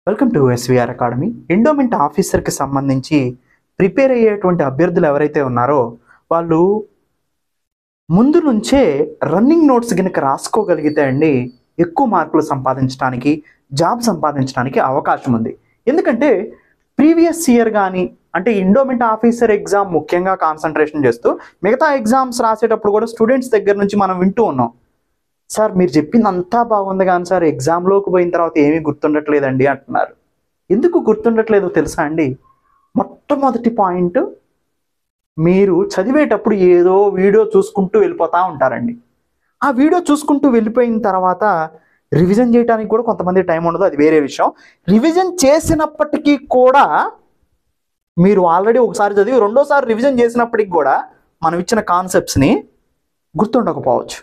Welcome to SVR academy. Endowment ఆఫీసర్కి సంబంధించి prepare అయ్యేటువంటి అభ్యర్థులు ఎవరైతే ఉన్నారో వాళ్ళు ముందు నుంచే రన్నింగ్ నోట్స్ కనుక రాసుకోగలిగితే అండి ఎక్కువ మార్కులు సంపాదించడానికి, జాబ్ సంపాదించడానికి అవకాశం ఉంది. ఎందుకంటే ప్రీవియస్ ఇయర్ కానీ అంటే ఎండోమెంట్ ఆఫీసర్ ఎగ్జామ్ ముఖ్యంగా కాన్సన్ట్రేషన్ చేస్తూ మిగతా ఎగ్జామ్స్ రాసేటప్పుడు కూడా స్టూడెంట్స్ దగ్గర నుంచి మనం వింటూ ఉన్నాం, సార్ మీరు చెప్పింది అంతా బాగుంది కానీ సార్ ఎగ్జామ్లోకి పోయిన తర్వాత ఏమీ గుర్తుండట్లేదండి అంటున్నారు. ఎందుకు గుర్తుండట్లేదో తెలుసా అండి? మొట్టమొదటి పాయింట్, మీరు చదివేటప్పుడు ఏదో వీడియో చూసుకుంటూ వెళ్ళిపోతూ ఉంటారండి. ఆ వీడియో చూసుకుంటూ వెళ్ళిపోయిన తర్వాత రివిజన్ చేయడానికి కూడా కొంతమంది టైం ఉండదు, అది వేరే విషయం. రివిజన్ చేసినప్పటికీ కూడా మీరు ఆల్రెడీ ఒకసారి చదివి రెండోసారి రివిజన్ చేసినప్పటికి కూడా మనం ఇచ్చిన కాన్సెప్ట్స్ని గుర్తుండకపోవచ్చు.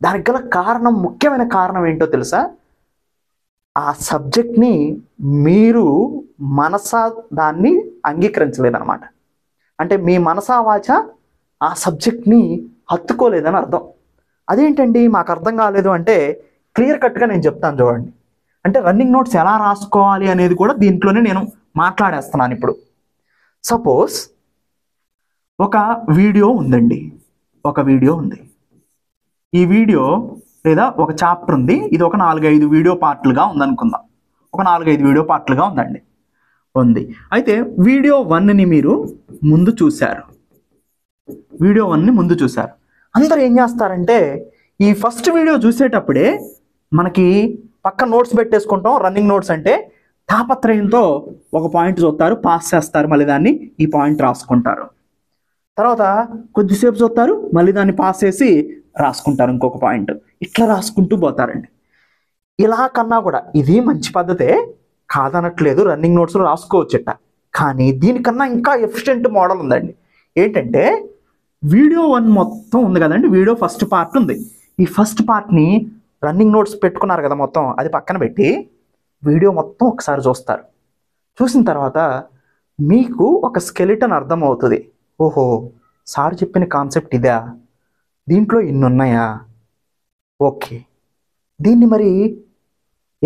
దానికి గల కారణం, ముఖ్యమైన కారణం ఏంటో తెలుసా? ఆ సబ్జెక్ట్ని మీరు మనసా దాన్ని అంగీకరించలేదన్నమాట. అంటే మీ మనసా వాచ ఆ సబ్జెక్ట్ని హత్తుకోలేదని అర్థం. అదేంటండి మాకు అర్థం కాలేదు అంటే క్లియర్ కట్గా నేను చెప్తాను చూడండి. అంటే రన్నింగ్ నోట్స్ ఎలా రాసుకోవాలి అనేది కూడా దీంట్లోనే నేను మాట్లాడేస్తున్నాను ఇప్పుడు. సపోజ్ ఒక వీడియో ఉందండి, ఒక వీడియో ఉంది. ఈ వీడియో లేదా ఒక చాప్టర్ ఉంది, ఇది ఒక 4-5 వీడియో పార్ట్లుగా ఉందనుకుందాం. ఒక 4-5 వీడియో పార్ట్లుగా ఉందండి, ఉంది. అయితే వీడియో 1ని మీరు ముందు చూశారు, వీడియో 1ని ముందు చూశారు. అందరూ ఏం చేస్తారంటే ఈ ఫస్ట్ వీడియో చూసేటప్పుడే మనకి పక్క నోట్స్ పెట్టేసుకుంటాం. రన్నింగ్ నోట్స్ అంటే తాపత్రయంతో ఒక పాయింట్ చూస్తారు, పాస్ చేస్తారు, మళ్ళీ దాన్ని ఈ పాయింట్ రాసుకుంటారు. తర్వాత కొద్దిసేపు చూస్తారు, మళ్ళీ దాన్ని పాస్ చేసి రాసుకుంటారు ఇంకొక పాయింట్. ఇట్లా రాసుకుంటూ పోతారండి. ఇలా కన్నా కూడా ఇది మంచి పద్ధతే, కాదనట్లేదు, రన్నింగ్ నోట్స్లో రాసుకోవచ్చట. కానీ దీనికన్నా ఇంకా ఎఫిషియెంట్ మోడల్ ఉందండి. ఏంటంటే వీడియో 1 మొత్తం ఉంది కదండి, వీడియో ఫస్ట్ పార్ట్ ఉంది. ఈ ఫస్ట్ పార్ట్ని రన్నింగ్ నోట్స్ పెట్టుకున్నారు కదా మొత్తం, అది పక్కన పెట్టి వీడియో మొత్తం ఒకసారి చూస్తారు. చూసిన తర్వాత మీకు ఒక స్కెలిటన్ అర్థం అవుతుంది. ఓహో, సార్ చెప్పిన కాన్సెప్ట్ ఇదా, దీంట్లో ఇన్ని ఉన్నాయా, ఓకే, దీన్ని మరి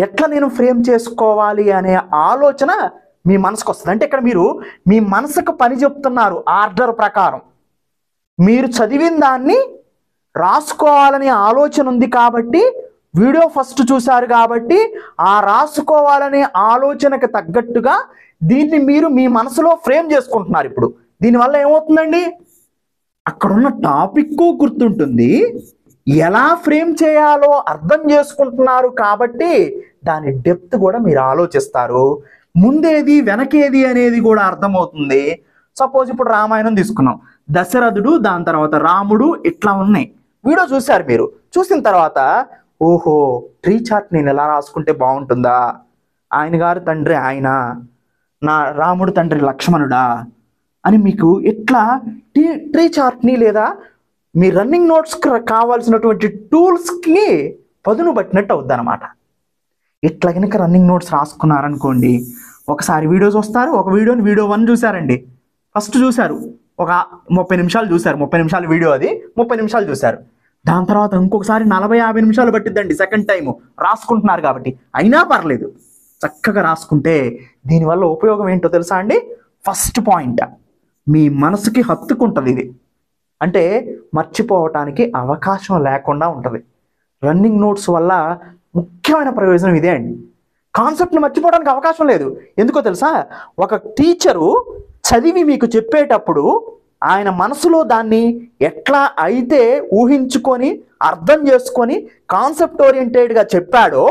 ఎట్లా నేను ఫ్రేమ్ చేసుకోవాలి అనే ఆలోచన మీ మనసుకు వస్తుంది. అంటే ఇక్కడ మీరు మీ మనసుకు పని చెప్తున్నారు. ఆర్డర్ ప్రకారం మీరు చదివిన దాన్ని రాసుకోవాలనే ఆలోచన ఉంది కాబట్టి, వీడియో ఫస్ట్ చూశారు కాబట్టి ఆ రాసుకోవాలనే ఆలోచనకు తగ్గట్టుగా దీన్ని మీరు మీ మనసులో ఫ్రేమ్ చేసుకుంటున్నారు. ఇప్పుడు దీనివల్ల ఏమవుతుందండి, అక్కడున్న టాపిక్ గుర్తుంటుంది, ఎలా ఫ్రేమ్ చేయాలో అర్థం చేసుకుంటున్నారు కాబట్టి దాని డెప్త్ కూడా మీరు ఆలోచిస్తారు. ముందేది వెనకేది అనేది కూడా అర్థమవుతుంది. సపోజ్ ఇప్పుడు రామాయణం తీసుకున్నాం, దశరథుడు, దాని తర్వాత రాముడు, ఇట్లా ఉన్నాయి. వీడియో చూశారు, మీరు చూసిన తర్వాత ఓహో, ట్రీ చార్ట్ నేను ఎలా రాసుకుంటే బాగుంటుందా, ఆయన గారు తండ్రి ఆయన, నా రాముడు తండ్రి లక్ష్మణుడా అని మీకు ఎట్లా ట్రీ చార్ట్ని లేదా మీ రన్నింగ్ నోట్స్కి కావాల్సినటువంటి టూల్స్కి పదును పట్టినట్టు అవుద్ది అనమాట. ఇట్లా కనుక రన్నింగ్ నోట్స్ రాసుకున్నారనుకోండి, ఒకసారి వీడియో చూస్తారు, ఒక వీడియోని వీడియో 1 చూశారండి, ఫస్ట్ చూశారు, ఒక 30 నిమిషాలు చూశారు, 30 నిమిషాల వీడియో అది, 30 నిమిషాలు చూశారు. దాని తర్వాత ఇంకొకసారి 40-50 నిమిషాలు పట్టిద్దండి సెకండ్ టైము, రాసుకుంటున్నారు కాబట్టి. అయినా పర్లేదు, చక్కగా రాసుకుంటే దీనివల్ల ఉపయోగం ఏంటో తెలుసా అండి? ఫస్ట్ పాయింట్, మీ మనసుకి హత్తుకుంటుంది ఇది. అంటే మర్చిపోవటానికి అవకాశం లేకుండా ఉంటుంది. రన్నింగ్ నోట్స్ వల్ల ముఖ్యమైన ప్రయోజనం ఇదే అండి. కాన్సెప్ట్ని మర్చిపోవడానికి అవకాశం లేదు. ఎందుకో తెలుసా? ఒక టీచరు చదివి మీకు చెప్పేటప్పుడు ఆయన మనసులో దాన్ని ఎట్లా అయితే ఊహించుకొని అర్థం చేసుకొని కాన్సెప్ట్ ఓరియంటెడ్గా చెప్పాడో,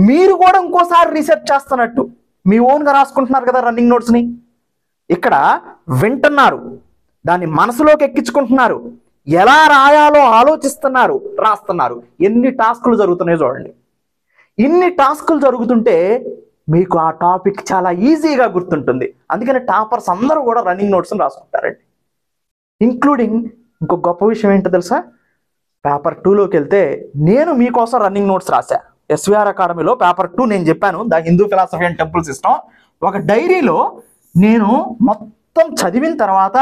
మీరు కూడా ఇంకోసారి రీసెర్చ్ చేస్తున్నట్టు మీ ఓన్గా రాసుకుంటున్నారు కదా రన్నింగ్ నోట్స్ని. ఇక్కడ వింటున్నారు, దాన్ని మనసులోకి ఎక్కించుకుంటున్నారు, ఎలా రాయాలో ఆలోచిస్తున్నారు, రాస్తున్నారు. ఎన్ని టాస్కులు జరుగుతున్నాయో చూడండి. ఇన్ని టాస్కులు జరుగుతుంటే మీకు ఆ టాపిక్ చాలా ఈజీగా గుర్తుంటుంది. అందుకని టాపర్స్ అందరూ కూడా రన్నింగ్ నోట్స్ని రాసుకుంటారండి. ఇంక్లూడింగ్ ఇంకో గొప్ప విషయం ఏంటో తెలుసా? పేపర్ 2లోకి వెళ్తే నేను మీకోసం రన్నింగ్ నోట్స్ రాశా. ఎస్విఆర్ అకాడమీలో పేపర్ 2 నేను చెప్పాను, the Hindu philosophy and temple system. ఒక డైరీలో నేను మొత్తం చదివిన తర్వాత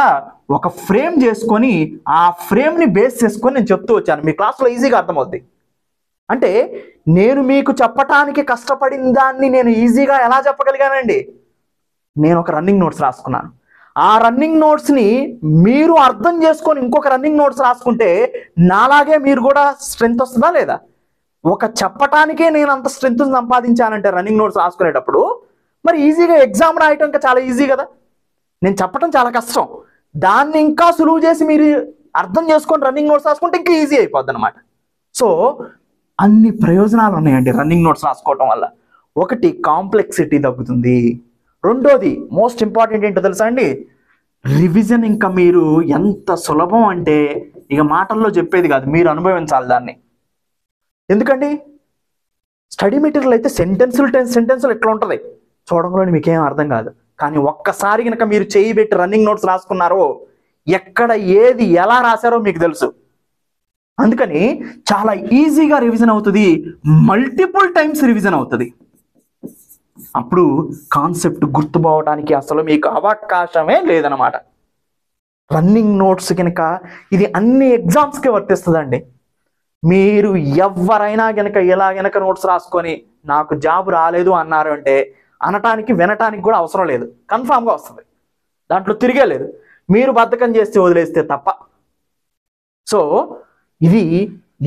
ఒక ఫ్రేమ్ చేసుకొని ఆ ఫ్రేమ్ని బేస్ చేసుకొని నేను చెప్తూ వచ్చాను. మీ క్లాస్లో ఈజీగా అర్థమవుద్ది. అంటే నేను మీకు చెప్పటానికి కష్టపడిన దాన్ని నేను ఈజీగా ఎలా చెప్పగలిగానండి? నేను ఒక రన్నింగ్ నోట్స్ రాసుకున్నాను. ఆ రన్నింగ్ నోట్స్ని మీరు అర్థం చేసుకొని ఇంకొక రన్నింగ్ నోట్స్ రాసుకుంటే నాలాగే మీరు కూడా స్ట్రెంగ్త్ వస్తుందా లేదా? ఒక చెప్పటానికే నేను అంత స్ట్రెంగ్త్ సంపాదించానంటే రన్నింగ్ నోట్స్ రాసుకునేటప్పుడు, మరి ఈజీగా ఎగ్జామ్ రాయటం ఇంకా చాలా ఈజీ కదా. నేను చెప్పటం చాలా కష్టం, దాన్ని ఇంకా సులువు చేసి మీరు అర్థం చేసుకొని రన్నింగ్ నోట్స్ రాసుకుంటే ఇంకా ఈజీ అయిపోద్ది అనమాట. సో అన్ని ప్రయోజనాలు ఉన్నాయండి రన్నింగ్ నోట్స్ రాసుకోవటం వల్ల. ఒకటి, కాంప్లెక్సిటీ తగ్గుతుంది. రెండోది, మోస్ట్ ఇంపార్టెంట్ ఏంటో తెలుసా అండి, రివిజన్ ఇంకా మీరు ఎంత సులభం అంటే ఇక మాటల్లో చెప్పేది కాదు, మీరు అనుభవించాలి దాన్ని. ఎందుకండి, స్టడీ మెటీరియల్ అయితే సెంటెన్సులు ఎట్లా ఉంటుంది చూడంలోని మీకేం అర్థం కాదు. కానీ ఒక్కసారి కనుక మీరు చేయి పెట్టి రన్నింగ్ నోట్స్ రాసుకున్నారో ఎక్కడ ఏది ఎలా రాశారో మీకు తెలుసు. అందుకని చాలా ఈజీగా రివిజన్ అవుతుంది, మల్టిపుల్ టైమ్స్ రివిజన్ అవుతుంది. అప్పుడు కాన్సెప్ట్ గుర్తుపోవడానికి అసలు మీకు అవకాశమే లేదనమాట. రన్నింగ్ నోట్స్ కనుక ఇది అన్ని ఎగ్జామ్స్కి వర్తిస్తుందండి. మీరు ఎవరైనా గనక ఎలా గనక నోట్స్ రాసుకొని నాకు జాబ్ రాలేదు అన్నారు అంటే అనటానికి వినటానికి కూడా అవసరం లేదు, కన్ఫామ్గా వస్తుంది, దాంట్లో తిరిగే లేదు, మీరు బద్ధకం చేస్తే వదిలేస్తే తప్ప. సో ఇది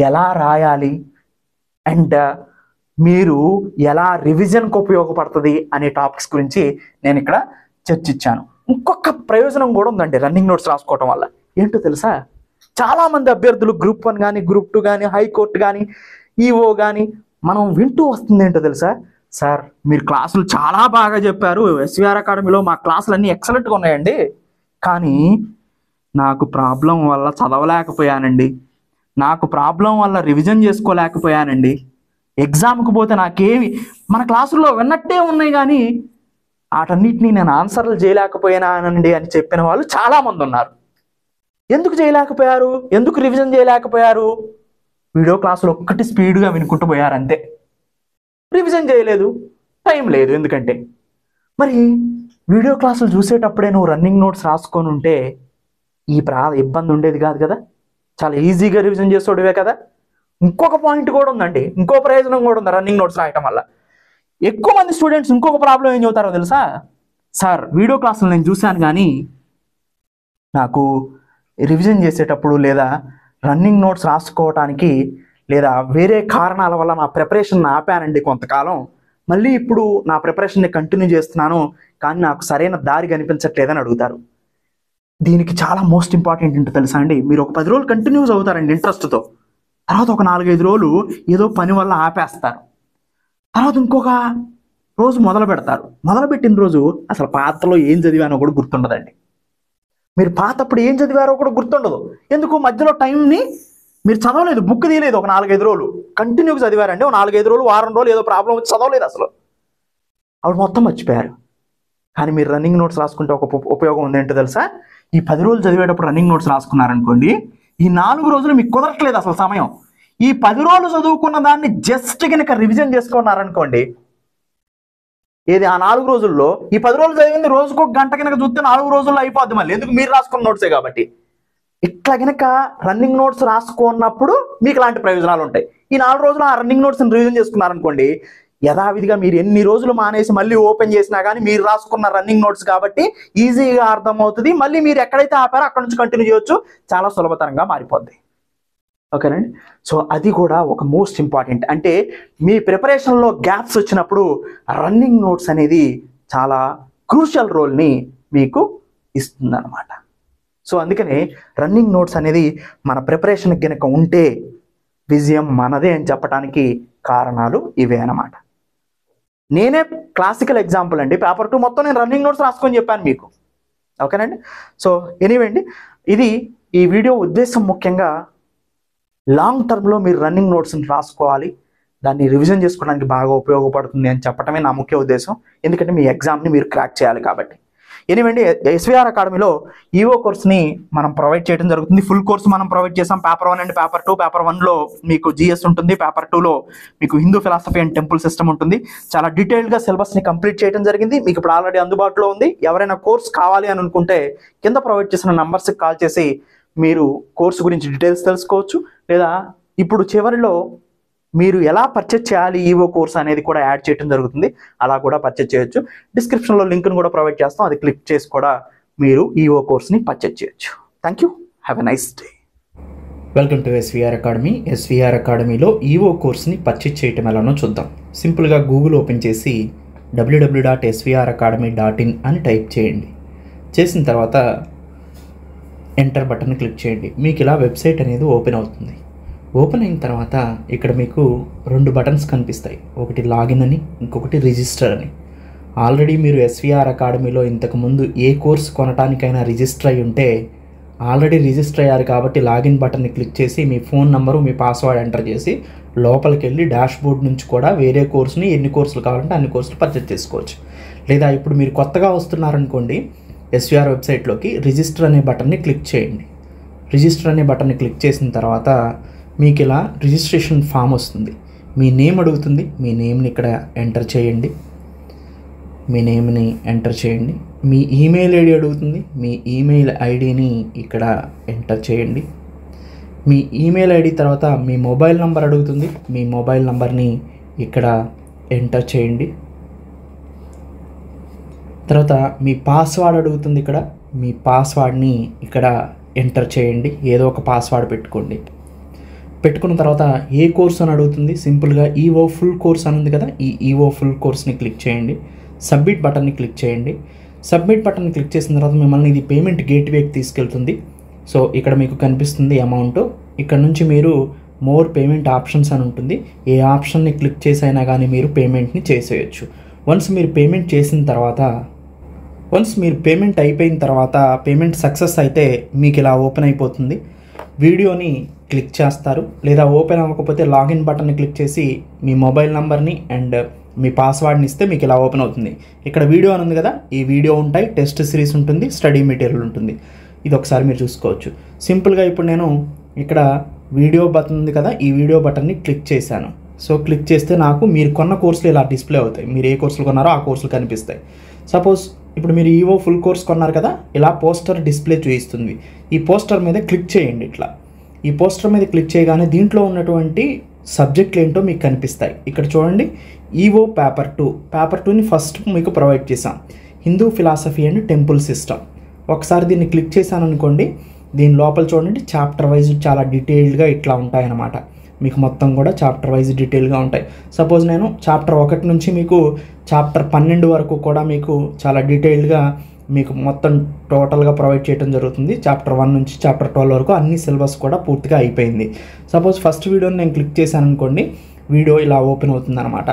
ఎలా రాయాలి అండ్ మీరు ఎలా రివిజన్కి ఉపయోగపడుతుంది అనే టాపిక్స్ గురించి నేను ఇక్కడ చర్చించాను. ఇంకొక ప్రయోజనం కూడా ఉందండి రన్నింగ్ నోట్స్ రాసుకోవటం వల్ల. ఏంటో తెలుసా, చాలామంది అభ్యర్థులు గ్రూప్ 1 కానీ గ్రూప్ 2 కానీ హైకోర్టు కానీ ఈఓ కానీ మనం వింటూ వస్తుంది ఏంటో తెలుసా, సార్ మీరు క్లాసులు చాలా బాగా చెప్పారు, ఎస్విఆర్ అకాడమీలో మా క్లాసులు అన్నీ ఎక్సలెంట్గా ఉన్నాయండి, కానీ నాకు ప్రాబ్లం వల్ల చదవలేకపోయానండి, నాకు ప్రాబ్లం వల్ల రివిజన్ చేసుకోలేకపోయానండి, ఎగ్జామ్కి పోతే నాకేమి మన క్లాసుల్లో విన్నట్టే ఉన్నాయి కానీ వాటన్నిటినీ నేను ఆన్సర్లు చేయలేకపోయానండి అని చెప్పిన వాళ్ళు చాలామంది ఉన్నారు. ఎందుకు చేయలేకపోయారు, ఎందుకు రివిజన్ చేయలేకపోయారు? వీడియో క్లాసులు ఒక్కటి స్పీడ్గా వినుకుంటూ పోయారు అంతే, రివిజన్ చేయలేదు, టైం లేదు. ఎందుకంటే మరి వీడియో క్లాసులు చూసేటప్పుడే నువ్వు రన్నింగ్ నోట్స్ రాసుకొని ఉంటే ఈ ఇబ్బంది ఉండేది కాదు కదా, చాలా ఈజీగా రివిజన్ చేసేవాడివే కదా. ఇంకొక పాయింట్ కూడా ఉందండి, ఇంకో ప్రయోజనం కూడా ఉంది రన్నింగ్ నోట్స్ రాయటం వల్ల. ఎక్కువ మంది స్టూడెంట్స్ ఇంకొక ప్రాబ్లం ఏం చెబుతారో తెలుసా, సార్ వీడియో క్లాసులు నేను చూశాను కానీ నాకు రివిజన్ చేసేటప్పుడు లేదా రన్నింగ్ నోట్స్ రాసుకోవటానికి లేదా వేరే కారణాల వల్ల నా ప్రిపరేషన్ ఆపానండి కొంతకాలం, మళ్ళీ ఇప్పుడు నా ప్రిపరేషన్ని కంటిన్యూ చేస్తున్నాను కానీ నాకు సరైన దారి కనిపించట్లేదని అడుగుతారు. దీనికి చాలా మోస్ట్ ఇంపార్టెంట్ ఏంటో తెలుసా అండి, మీరు ఒక 10 రోజులు కంటిన్యూస్ అవుతారండి ఇంట్రెస్ట్తో, తర్వాత ఒక 4-5 రోజులు ఏదో పని వల్ల ఆపేస్తారు, తర్వాత ఇంకొక రోజు మొదలు పెడతారు. మొదలుపెట్టిన రోజు అసలు పాతలో ఏం చదివానో కూడా గుర్తుండదండి. మీరు పాతప్పుడు ఏం చదివారో కూడా గుర్తుండదు. ఎందుకు, మధ్యలో టైంని మీరు చదవలేదు, బుక్ తీయలేదు, ఒక 4-5 రోజులు కంటిన్యూగా చదివారండి, ఒక 4-5 రోజులు వారం రోజులు ఏదో ప్రాబ్లం వచ్చి చదవలేదు అసలు, అప్పుడు మొత్తం మర్చిపోయారు. కానీ మీరు రన్నింగ్ నోట్స్ రాసుకుంటే ఒక ఉపయోగం ఉంది ఏంటో తెలుసా, ఈ 10 రోజులు చదివేటప్పుడు రన్నింగ్ నోట్స్ రాసుకున్నారనుకోండి, ఈ 4 రోజులు మీకు కుదరట్లేదు అసలు సమయం, ఈ 10 రోజులు చదువుకున్న దాన్ని జస్ట్ కనుక రివిజన్ చేసుకున్నారనుకోండి, ఏది ఆ 4 రోజుల్లో ఈ 10 రోజులు చదివింది రోజుకు 1 గంట కనుక చూస్తే 4 రోజుల్లో అయిపోద్ది మళ్ళీ, ఎందుకు మీరు రాసుకున్న నోట్సే కాబట్టి. ఇట్లా కనుక రన్నింగ్ నోట్స్ రాసుకున్నప్పుడు మీకు ఇలాంటి ప్రయోజనాలు ఉంటాయి. ఈ 4 రోజులు ఆ రన్నింగ్ నోట్స్ని రివిజన్ చేసుకున్నారనుకోండి, యథావిధిగా మీరు ఎన్ని రోజులు మానేసి మళ్ళీ ఓపెన్ చేసినా కానీ మీరు రాసుకున్న రన్నింగ్ నోట్స్ కాబట్టి ఈజీగా అర్థమవుతుంది, మళ్ళీ మీరు ఎక్కడైతే ఆపారో అక్కడ నుంచి కంటిన్యూ చేయొచ్చు, చాలా సులభతరంగా మారిపోద్ది. ఓకేనండి, సో అది కూడా ఒక మోస్ట్ ఇంపార్టెంట్. అంటే మీ ప్రిపరేషన్లో గ్యాప్స్ వచ్చినప్పుడు రన్నింగ్ నోట్స్ అనేది చాలా క్రూషియల్ రోల్ని మీకు ఇస్తుంది అనమాట. సో అందుకనే రన్నింగ్ నోట్స్ అనేది మన ప్రిపరేషన్కి కనుక ఉంటే విజయం మనదే అని చెప్పడానికి కారణాలు ఇవే అన్నమాట. నేనే క్లాసికల్ ఎగ్జాంపుల్ అండి, పేపర్ 2 మొత్తం నేను రన్నింగ్ నోట్స్ రాసుకొని చెప్పాను మీకు. ఓకేనండి, సో ఎనీవే అండి, ఇది ఈ వీడియో ఉద్దేశం ముఖ్యంగా లాంగ్ టర్మ్లో మీరు రన్నింగ్ నోట్స్ని రాసుకోవాలి, దాన్ని రివిజన్ చేసుకోవడానికి బాగా ఉపయోగపడుతుంది అని చెప్పడమే నా ముఖ్య ఉద్దేశం. ఎందుకంటే మీ ఎగ్జామ్ని మీరు క్రాక్ చేయాలి కాబట్టి. ఎనివండి, ఎస్విఆర్ అకాడమీలో ఈఓ కోర్స్ని మనం ప్రొవైడ్ చేయడం జరుగుతుంది. ఫుల్ కోర్స్ మనం ప్రొవైడ్ చేసాం. Paper 1 and paper 2. పేపర్ 1లో మీకు జిఎస్ ఉంటుంది, పేపర్ 2లో మీకు Hindu philosophy and temple system ఉంటుంది. చాలా డీటెయిల్డ్గా సిలబస్ని కంప్లీట్ చేయడం జరిగింది. మీకు ఇప్పుడు ఆల్రెడీ అందుబాటులో ఉంది. ఎవరైనా కోర్స్ కావాలి అని అనుకుంటే కింద ప్రొవైడ్ చేసిన నంబర్స్కి కాల్ చేసి మీరు కోర్సు గురించి డీటెయిల్స్ తెలుసుకోవచ్చు. లేదా ఇప్పుడు చివరిలో మీరు ఎలా పర్చేజ్ చేయాలి ఈవో కోర్స్ అనేది కూడా యాడ్ చేయడం జరుగుతుంది. అలా కూడా పర్చేజ్ చేయొచ్చు. డిస్క్రిప్షన్లో లింక్ను కూడా ప్రొవైడ్ చేస్తాం, అది క్లిక్ చేసి కూడా మీరు ఈవో కోర్స్ని పర్చేజ్ చేయొచ్చు. Thank you, have a nice day. Welcome to SVR academy. SVR అకాడమీలో ఈవో కోర్స్ని పర్చేజ్ చేయటం ఎలానో చూద్దాం. సింపుల్గా గూగుల్ ఓపెన్ చేసి www.svracademy.in అని టైప్ చేయండి. చేసిన తర్వాత ఎంటర్ బటన్ క్లిక్ చేయండి. మీకు ఇలా వెబ్సైట్ అనేది ఓపెన్ అవుతుంది. ఓపెన్ అయిన తర్వాత ఇక్కడ మీకు 2 బటన్స్ కనిపిస్తాయి. ఒకటి లాగిన్ అని, ఇంకొకటి రిజిస్టర్ అని. ఆల్రెడీ మీరు ఎస్విఆర్ అకాడమీలో ఇంతకుముందు ఏ కోర్స్ కొనటానికైనా రిజిస్టర్ అయి ఉంటే ఆల్రెడీ రిజిస్టర్ అయ్యారు కాబట్టి లాగిన్ బటన్ని క్లిక్ చేసి మీ ఫోన్ నెంబరు, మీ పాస్వర్డ్ ఎంటర్ చేసి లోపలికి వెళ్ళి డాష్ బోర్డ్ నుంచి కూడా వేరే కోర్సుని ఎన్ని కోర్సులు కావాలంటే అన్ని కోర్సులు పర్చేజ్ చేసుకోవచ్చు. లేదా ఇప్పుడు మీరు కొత్తగా వస్తున్నారనుకోండి, ఎస్విఆర్ వెబ్సైట్లోకి రిజిస్టర్ అనే బటన్ని క్లిక్ చేయండి. రిజిస్టర్ అనే బటన్ని క్లిక్ చేసిన తర్వాత మీకు ఇలా రిజిస్ట్రేషన్ ఫామ్ వస్తుంది. మీ నేమ్ అడుగుతుంది. మీ నేమ్ని ఇక్కడ ఎంటర్ చేయండి. మీ నేమ్ని ఎంటర్ చేయండి. మీ ఈమెయిల్ ఐడి అడుగుతుంది. మీ ఈమెయిల్ ఐడిని ఇక్కడ ఎంటర్ చేయండి. మీ ఈమెయిల్ ఐడి తర్వాత మీ మొబైల్ నంబర్ అడుగుతుంది. మీ మొబైల్ నంబర్ని ఇక్కడ ఎంటర్ చేయండి. తర్వాత మీ పాస్వర్డ్ అడుగుతుంది. ఇక్కడ మీ పాస్వర్డ్ని ఇక్కడ ఎంటర్ చేయండి. ఏదో ఒక పాస్వర్డ్ పెట్టుకోండి. పెట్టుకున్న తర్వాత ఏ కోర్స్ అని అడుగుతుంది. సింపుల్గా ఈవో ఫుల్ కోర్స్ అని ఉంది కదా, ఈ ఈవో ఫుల్ కోర్స్ని క్లిక్ చేయండి. సబ్మిట్ బటన్ని క్లిక్ చేయండి. సబ్మిట్ బటన్ని క్లిక్ చేసిన తర్వాత మిమ్మల్ని ఇది పేమెంట్ గేట్వేకి తీసుకెళ్తుంది. సో ఇక్కడ మీకు కనిపిస్తుంది అమౌంట్. ఇక్కడ నుంచి మీరు మోర్ పేమెంట్ ఆప్షన్స్ అని ఉంటుంది. ఏ ఆప్షన్ని క్లిక్ చేసైనా కానీ మీరు పేమెంట్ని చేసేయచ్చు. వన్స్ మీరు పేమెంట్ చేసిన తర్వాత, వన్స్ మీరు పేమెంట్ అయిపోయిన తర్వాత పేమెంట్ సక్సెస్ అయితే మీకు ఇలా ఓపెన్ అయిపోతుంది. వీడియోని క్లిక్ చేస్తారు. లేదా ఓపెన్ అవ్వకపోతే లాగిన్ బటన్ని క్లిక్ చేసి మీ మొబైల్ నెంబర్ని అండ్ మీ పాస్వర్డ్ని ఇస్తే మీకు ఇలా ఓపెన్ అవుతుంది. ఇక్కడ వీడియో అని ఉంది కదా, ఈ వీడియో ఉంటాయి, టెస్ట్ సిరీస్ ఉంటుంది, స్టడీ మెటీరియల్ ఉంటుంది. ఇది ఒకసారి మీరు చూసుకోవచ్చు. సింపుల్గా ఇప్పుడు నేను ఇక్కడ వీడియో బటన్ ఉంది కదా, ఈ వీడియో బటన్ని క్లిక్ చేశాను. సో క్లిక్ చేస్తే నాకు మీరు కొన్న కోర్సులు ఇలా డిస్ప్లే అవుతాయి. మీరు ఏ కోర్సులు కొన్నారో ఆ కోర్సులు కనిపిస్తాయి. సపోజ్ ఇప్పుడు మీరు ఈవో ఫుల్ కోర్స్ కొన్నారు కదా, ఇలా పోస్టర్ డిస్ప్లే చూపిస్తుంది. ఈ పోస్టర్ మీద క్లిక్ చేయండి. ఇట్లా ఈ పోస్టర్ మీద క్లిక్ చేయగానే దీంట్లో ఉన్నటువంటి సబ్జెక్టులు ఏంటో మీకు కనిపిస్తాయి. ఇక్కడ చూడండి, ఈవో పేపర్ 2. పేపర్ 2ని ఫస్ట్ మీకు ప్రొవైడ్ చేసాం, Hindu philosophy and temple system. ఒకసారి దీన్ని క్లిక్ చేశాను అనుకోండి, దీని లోపల చూడండి చాప్టర్ వైజ్ చాలా డీటెయిల్డ్గా ఇట్లా ఉంటాయన్నమాట. మీకు మొత్తం కూడా చాప్టర్ వైజ్ డీటెయిల్గా ఉంటాయి. సపోజ్ నేను చాప్టర్ 1 నుంచి మీకు చాప్టర్ 12 వరకు కూడా మీకు చాలా డీటెయిల్డ్గా మీకు మొత్తం టోటల్గా ప్రొవైడ్ చేయడం జరుగుతుంది. చాప్టర్ 1 నుంచి చాప్టర్ 12 వరకు అన్ని సిలబస్ కూడా పూర్తిగా అయిపోయింది. సపోజ్ ఫస్ట్ వీడియోని నేను క్లిక్ చేశాను అనుకోండి, వీడియో ఇలా ఓపెన్ అవుతుంది అనమాట.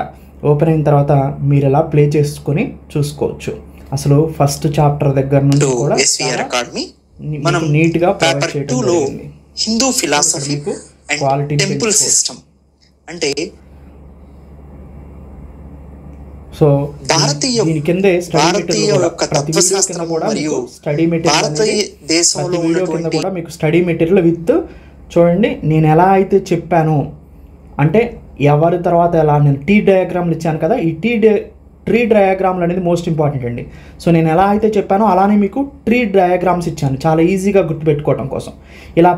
ఓపెన్ అయిన తర్వాత మీరు ఇలా ప్లే చేసుకొని చూసుకోవచ్చు. అసలు ఫస్ట్ చాప్టర్ దగ్గర నుంచి కూడా నీట్గా ప్రొవైడ్ చేయడం జరిగింది. Hindu philosophy quality temple system అంటే సో దీని కిందే మీకు స్టడీ మెటీరియల్ విత్ చూడండి నేను ఎలా అయితే చెప్పాను అంటే ఎవరి తర్వాత ఎలా నేను టీ డయాగ్రామ్లు ఇచ్చాను కదా, ఈ ట్రీ డయాగ్రామ్లు అనేది మోస్ట్ ఇంపార్టెంట్ అండి. సో నేను ఎలా అయితే చెప్పానో అలానే మీకు ట్రీ డయాగ్రామ్స్ ఇచ్చాను చాలా ఈజీగా గుర్తుపెట్టుకోవడం కోసం. ఇలా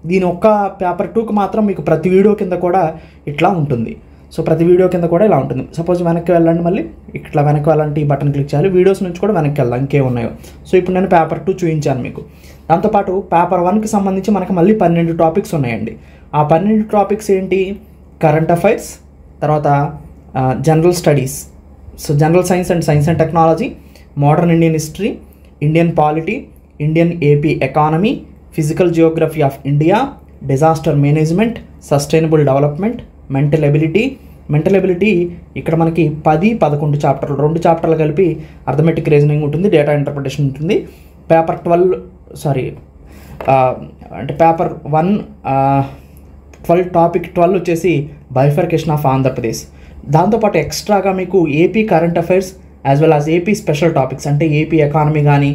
దీని ఒక్క పేపర్ 2కి మాత్రం మీకు ప్రతి వీడియో కింద కూడా ఇట్లా ఉంటుంది. సో ప్రతి వీడియో కింద కూడా ఇలా ఉంటుంది. సపోజ్ వెనక్కి వెళ్ళండి, మళ్ళీ ఇట్లా వెనక్కి వెళ్ళాలంటే ఈ బటన్ క్లిక్ చేయాలి. వీడియోస్ నుంచి కూడా వెనక్కి వెళ్దాం ఇంకేమున్నాయో. సో ఇప్పుడు నేను పేపర్ 2 చూపించాను మీకు. దాంతోపాటు పేపర్ 1కి సంబంధించి మనకు మళ్ళీ 12 టాపిక్స్ ఉన్నాయండి. ఆ 12 టాపిక్స్ ఏంటి? కరెంట్ అఫైర్స్, తర్వాత general studies, so general science and technology, modern Indian history, Indian polity, Indian AP economy, physical geography of India, disaster management, sustainable development, mental ability ఇక్కడ మనకి 10-11 చాప్టర్లు, 2 చాప్టర్లు కలిపి అర్థమెటిక్ రీజనింగ్ ఉంటుంది, data interpretation ఉంటుంది. Paper 12 topic 12 వచ్చేసి bifurcation of Andhra Pradesh. దాంతోపాటు ఎక్స్ట్రాగా మీకు AP current affairs as well as AP special topics అంటే ఏపీ ఎకానమీ కానీ,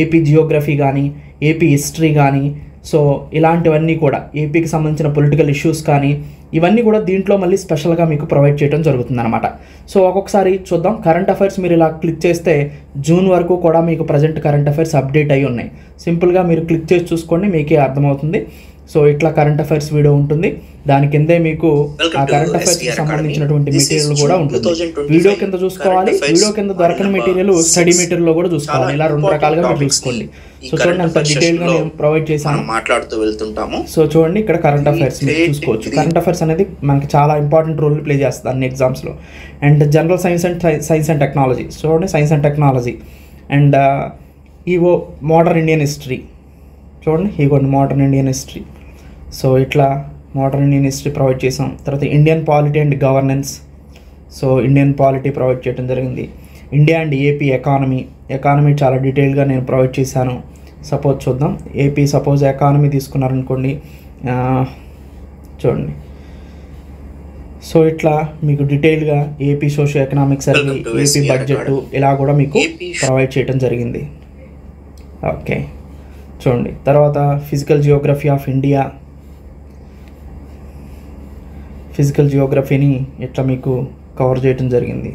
ఏపీ జియోగ్రఫీ కానీ, ఏపీ హిస్టరీ కానీ, సో ఇలాంటివన్నీ కూడా ఏపీకి సంబంధించిన పొలిటికల్ ఇష్యూస్ కానీ ఇవన్నీ కూడా దీంట్లో మళ్ళీ స్పెషల్గా మీకు ప్రొవైడ్ చేయడం జరుగుతుందన్నమాట. సో ఒక్కొక్కసారి చూద్దాం. కరెంట్ అఫైర్స్ మీరు ఇలా క్లిక్ చేస్తే జూన్ వరకు కూడా మీకు ప్రజెంట్ కరెంట్ అఫైర్స్ అప్డేట్ అయి ఉన్నాయి. సింపుల్గా మీరు క్లిక్ చేసి చూసుకోండి, మీకే అర్థమవుతుంది. సో ఇట్లా కరెంట్ అఫైర్స్ వీడియో ఉంటుంది. దాని కిందే మీకు Welcome ఆ to కరెంట్ అఫైర్స్ SVR సంబంధించినటువంటి Academy. This is మెటీరియల్ కూడా June ఉంటుంది. 2023 వీడియో కింద చూసుకోవాలి, current affairs వీడియో కింద దొరకని number మెటీరియల్ 6. స్టడీ మెటీరియల్ లో కూడా చూసుకోవాలి. ఇలా రెండు చాలా రకాలుగా మీరు important చూసుకోండి. topics సో ఈ చూడండి current అంత affairs డీటెయిల్ గా లో నేను ప్రొవైడ్ చేశాను. మనం మాట్లాడుతూ వెళ్తుంటాము. సో చూడండి ఇక్కడ కరెంట్ అఫైర్స్ మీరు Great చూసుకోవచ్చు. degree. కరెంట్ అఫైర్స్ అనేది మనకి చాలా ఇంపార్టెంట్ రోల్ ప్లే చేస్తుంది అన్ని ఎగ్జామ్స్లో. And general science and technology, చూడండి సైన్స్ అండ్ టెక్నాలజీ. అండ్ ఈవో మోడర్న్ ఇండియన్ హిస్టరీ, చూడండి ఇగోండి మోడర్న్ ఇండియన్ హిస్టరీ. సో ఇట్లా మోడర్న్ ఇండియన్ హిస్టరీ ప్రొవైడ్ చేసాం. తర్వాత Indian polity and governance, so Indian polity provide చేయడం జరిగింది. ఇండియా అండ్ ఏపీ ఎకానమీ చాలా డీటెయిల్గా నేను ప్రొవైడ్ చేశాను. సపోజ్ చూద్దాం, ఏపీ సపోజ్ ఎకానమీ తీసుకున్నారనుకోండి, చూడండి. సో ఇట్లా మీకు డీటెయిల్గా AP socio economic survey, Welcome to AP SVR budget Academy. ఇలా కూడా మీకు AP ప్రొవైడ్ చేయడం జరిగింది. ఓకే చూడండి. తర్వాత physical geography of India, physical జియోగ్రఫీని ఇట్లా మీకు కవర్ చేయడం జరిగింది.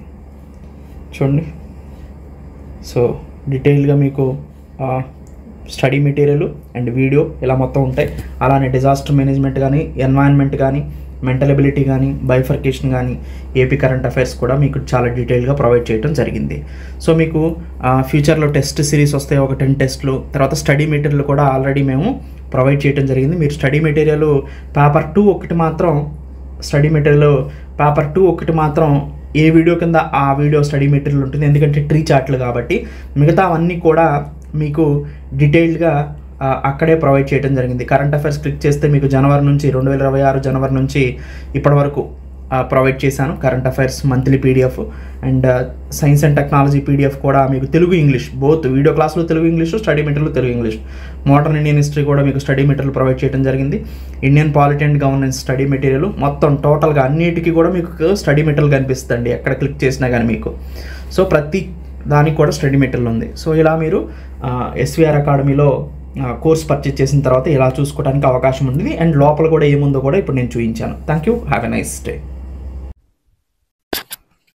చూడండి. సో డీటెయిల్గా మీకు స్టడీ మెటీరియల్ అండ్ వీడియో ఇలా మొత్తం ఉంటాయి. అలానే డిజాస్టర్ మేనేజ్మెంట్ కానీ, ఎన్వైరన్మెంట్ కానీ, మెంటల్ ఎబిలిటీ కానీ, బైఫర్కేషన్ కానీ, ఏపీ కరెంట్ అఫైర్స్ కూడా మీకు చాలా డీటెయిల్గా ప్రొవైడ్ చేయడం జరిగింది. సో మీకు ఫ్యూచర్లో టెస్ట్ సిరీస్ వస్తాయి, ఒక 10 టెస్ట్లు. తర్వాత స్టడీ మెటీరియల్ కూడా ఆల్రెడీ మేము ప్రొవైడ్ చేయడం జరిగింది. మీరు స్టడీ మెటీరియల్ పేపర్ 2 ఒకటి మాత్రం, స్టడీ మెటీరియల్ పేపర్ 2 ఒకటి మాత్రం ఏ వీడియో కింద ఆ వీడియో స్టడీ మెటీరియల్ ఉంటుంది, ఎందుకంటే ట్రీ చార్ట్లు కాబట్టి. మిగతా అవన్నీ కూడా మీకు డీటెయిల్డ్గా అక్కడే ప్రొవైడ్ చేయడం జరిగింది. కరెంట్ అఫైర్స్ క్లిక్ చేస్తే మీకు జనవరి నుంచి 2026 జనవరి నుంచి ఇప్పటి వరకు ప్రొవైడ్ చేశాను current affairs monthly PDF. And science and technology PDF కూడా మీకు తెలుగు ఇంగ్లీష్ బోత్, వీడియో క్లాస్లో Telugu English, study material Telugu English. Modern Indian history కూడా మీకు స్టడీ మెటీరియల్ ప్రొవైడ్ చేయడం జరిగింది. Indian polity and governance study material, మొత్తం టోటల్గా అన్నిటికీ కూడా మీకు స్టడీ మెటీరియల్ కనిపిస్తుంది ఎక్కడ క్లిక్ చేసినా కానీ మీకు. సో ప్రతి దానికి కూడా స్టడీ మెటీరియల్ ఉంది. సో ఇలా మీరు ఎస్విఆర్ అకాడమీలో కోర్స్ పర్చేజ్ చేసిన తర్వాత ఇలా చూసుకోవడానికి అవకాశం ఉంది. అండ్ లోపల కూడా ఏముందో కూడా ఇప్పుడు నేను చూపించాను. Thank you, have a nice day.